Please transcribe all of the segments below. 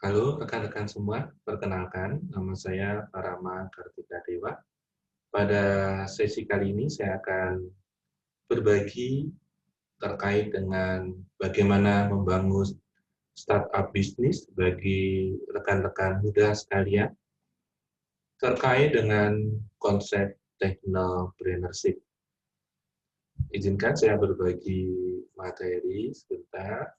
Halo rekan-rekan semua, perkenalkan nama saya Parama Kartika Dewa. Pada sesi kali ini saya akan berbagi terkait dengan bagaimana membangun startup bisnis bagi rekan-rekan muda sekalian terkait dengan konsep technopreneurship. Izinkan saya berbagi materi sebentar.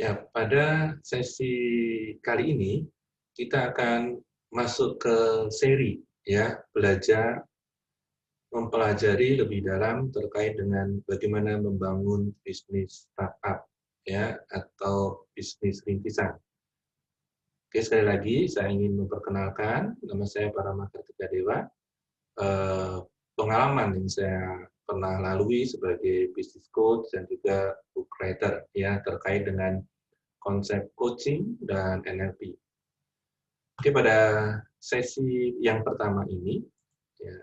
Ya, pada sesi kali ini kita akan masuk ke seri ya, belajar mempelajari lebih dalam terkait dengan bagaimana membangun bisnis startup ya atau bisnis rintisan. Oke, sekali lagi saya ingin memperkenalkan nama saya Parama Kartika Dewa. Eh, Pengalaman yang saya pernah lalui sebagai business coach dan juga book writer ya terkait dengan konsep coaching dan NLP. Oke, pada sesi yang pertama ini ya,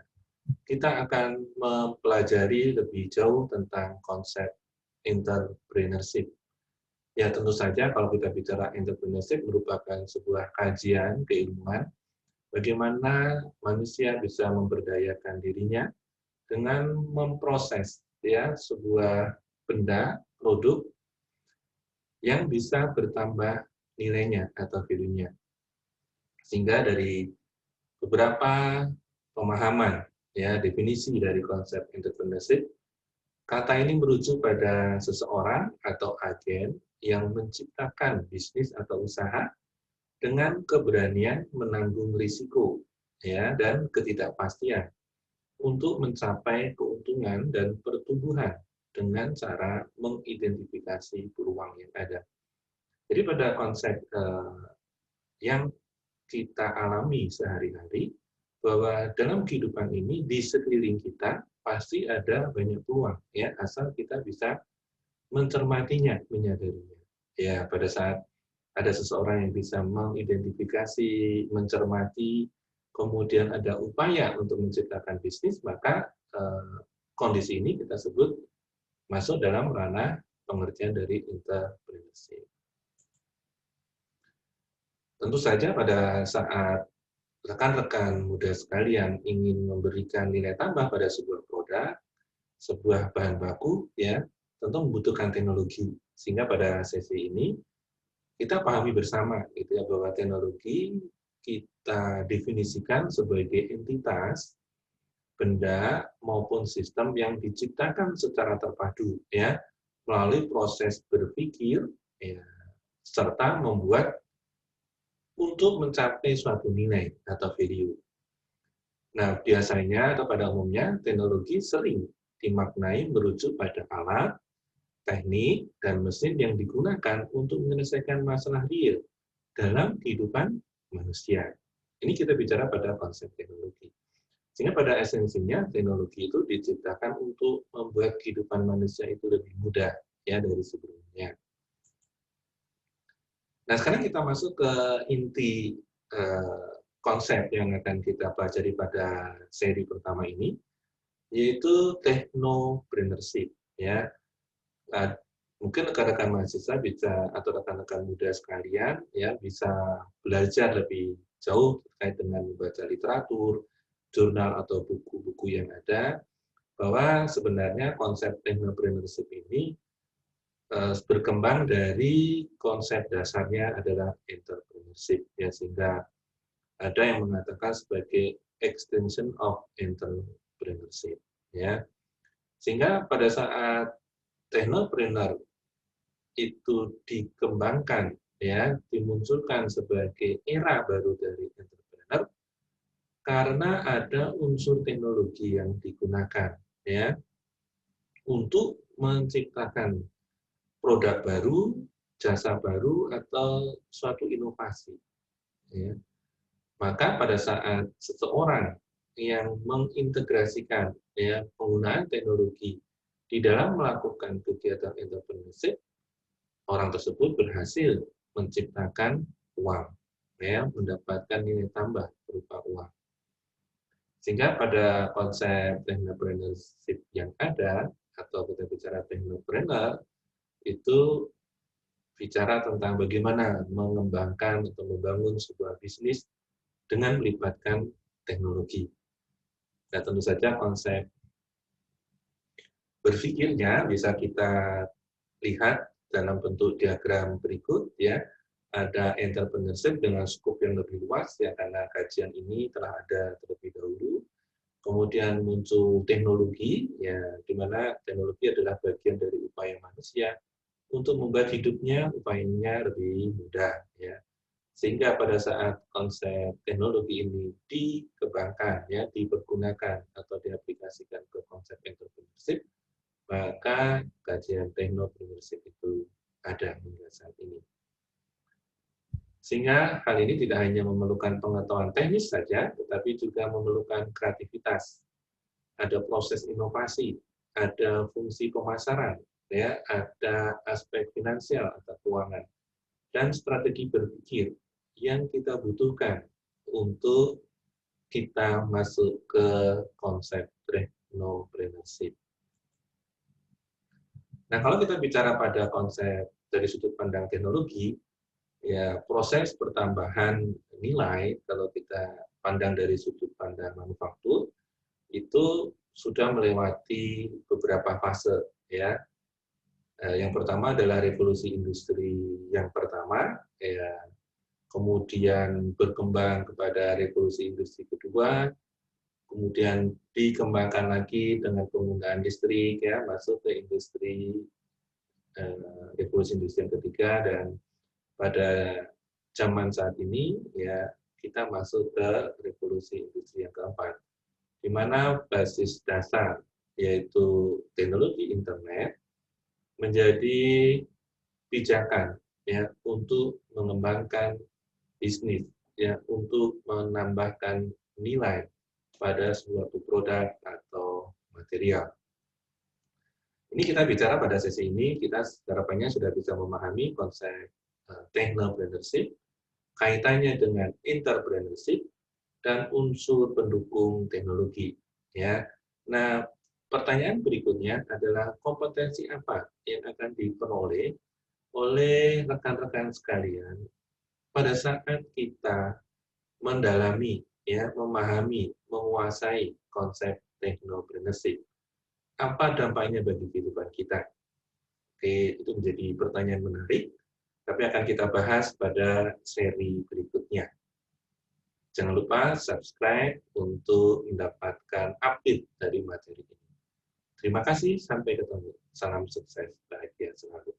kita akan mempelajari lebih jauh tentang konsep entrepreneurship. Ya, tentu saja kalau kita bicara entrepreneurship merupakan sebuah kajian keilmuan bagaimana manusia bisa memberdayakan dirinya dengan memproses ya sebuah benda, produk yang bisa bertambah nilainya atau value-nya. Sehingga dari beberapa pemahaman ya definisi dari konsep entrepreneurship, kata ini merujuk pada seseorang atau agen yang menciptakan bisnis atau usaha dengan keberanian menanggung risiko ya dan ketidakpastian untuk mencapai keuntungan dan pertumbuhan dengan cara mengidentifikasi peluang yang ada. Jadi pada konsep yang kita alami sehari-hari, bahwa dalam kehidupan ini di sekeliling kita pasti ada banyak peluang ya asal kita bisa mencermatinya, menyadarinya. Ya, pada saat ada seseorang yang bisa mengidentifikasi, mencermati, kemudian ada upaya untuk menciptakan bisnis, maka kondisi ini kita sebut masuk dalam ranah pengertian dari entrepreneurship. Tentu saja pada saat rekan-rekan muda sekalian ingin memberikan nilai tambah pada sebuah produk, sebuah bahan baku, ya tentu membutuhkan teknologi. Sehingga pada sesi ini kita pahami bersama gitu ya bahwa teknologi kita definisikan sebagai entitas, benda maupun sistem yang diciptakan secara terpadu ya melalui proses berpikir ya, serta membuat untuk mencapai suatu nilai atau value. Nah, biasanya atau pada umumnya teknologi sering dimaknai merujuk pada alat, teknik, dan mesin yang digunakan untuk menyelesaikan masalah real dalam kehidupan manusia. Ini kita bicara pada konsep teknologi. Sehingga pada esensinya teknologi itu diciptakan untuk membuat kehidupan manusia itu lebih mudah ya dari sebelumnya. Nah, sekarang kita masuk ke inti konsep yang akan kita pelajari pada seri pertama ini, yaitu technopreneurship. Ya, nah, mungkin rekan-rekan mahasiswa bisa atau rekan-rekan muda sekalian ya bisa belajar lebih jauh terkait dengan membaca literatur, jurnal atau buku-buku yang ada, bahwa sebenarnya konsep technopreneurship ini berkembang dari konsep dasarnya adalah entrepreneurship ya sehingga ada yang mengatakan sebagai extension of entrepreneurship ya sehingga pada saat technopreneur itu dikembangkan ya dimunculkan sebagai era baru dari entrepreneur karena ada unsur teknologi yang digunakan ya untuk menciptakan produk baru, jasa baru atau suatu inovasi ya. Maka pada saat seseorang yang mengintegrasikan ya penggunaan teknologi di dalam melakukan kegiatan entrepreneurship, orang tersebut berhasil menciptakan uang, ya, mendapatkan nilai tambah berupa uang. Sehingga pada konsep technopreneurship yang ada, atau kita bicara technopreneur, itu bicara tentang bagaimana mengembangkan atau membangun sebuah bisnis dengan melibatkan teknologi. Nah, tentu saja konsep berpikirnya bisa kita lihat dalam bentuk diagram berikut, ya. Ada entrepreneurship dengan skop yang lebih luas, ya, karena kajian ini telah ada terlebih dahulu. Kemudian muncul teknologi, ya, di mana teknologi adalah bagian dari upaya manusia untuk membuat hidupnya, upayanya lebih mudah, ya. Sehingga pada saat konsep teknologi ini dikembangkan, ya, dipergunakan atau diaplikasikan ke konsep entrepreneurship, maka kajian technopreneurship itu ada hingga saat ini. Sehingga hal ini tidak hanya memerlukan pengetahuan teknis saja, tetapi juga memerlukan kreativitas, ada proses inovasi, ada fungsi pemasaran, ya, ada aspek finansial atau keuangan, dan strategi berpikir yang kita butuhkan untuk kita masuk ke konsep technopreneurship. Nah, kalau kita bicara pada konsep dari sudut pandang teknologi, ya, proses pertambahan nilai kalau kita pandang dari sudut pandang manufaktur itu sudah melewati beberapa fase, ya. Yang pertama adalah revolusi industri yang pertama, ya, kemudian berkembang kepada revolusi industri kedua, kemudian dikembangkan lagi dengan penggunaan listrik, ya, masuk ke industri revolusi industri yang ketiga, dan pada zaman saat ini, ya, kita masuk ke revolusi industri yang keempat, di mana basis dasar yaitu teknologi internet menjadi pijakan, ya, untuk mengembangkan bisnis, ya, untuk menambahkan nilai pada suatu produk atau material. Ini kita bicara pada sesi ini, kita harapannya sudah bisa memahami konsep technopreneurship, kaitannya dengan entrepreneurship, dan unsur pendukung teknologi, ya. Nah, pertanyaan berikutnya adalah kompetensi apa yang akan diperoleh oleh rekan-rekan sekalian pada saat kita mendalami, ya, memahami, menguasai konsep technopreneurship. Apa dampaknya bagi kehidupan kita? Oke, itu menjadi pertanyaan menarik, tapi akan kita bahas pada seri berikutnya. Jangan lupa subscribe untuk mendapatkan update dari materi ini. Terima kasih, sampai ketemu. Salam sukses, bahagia selalu.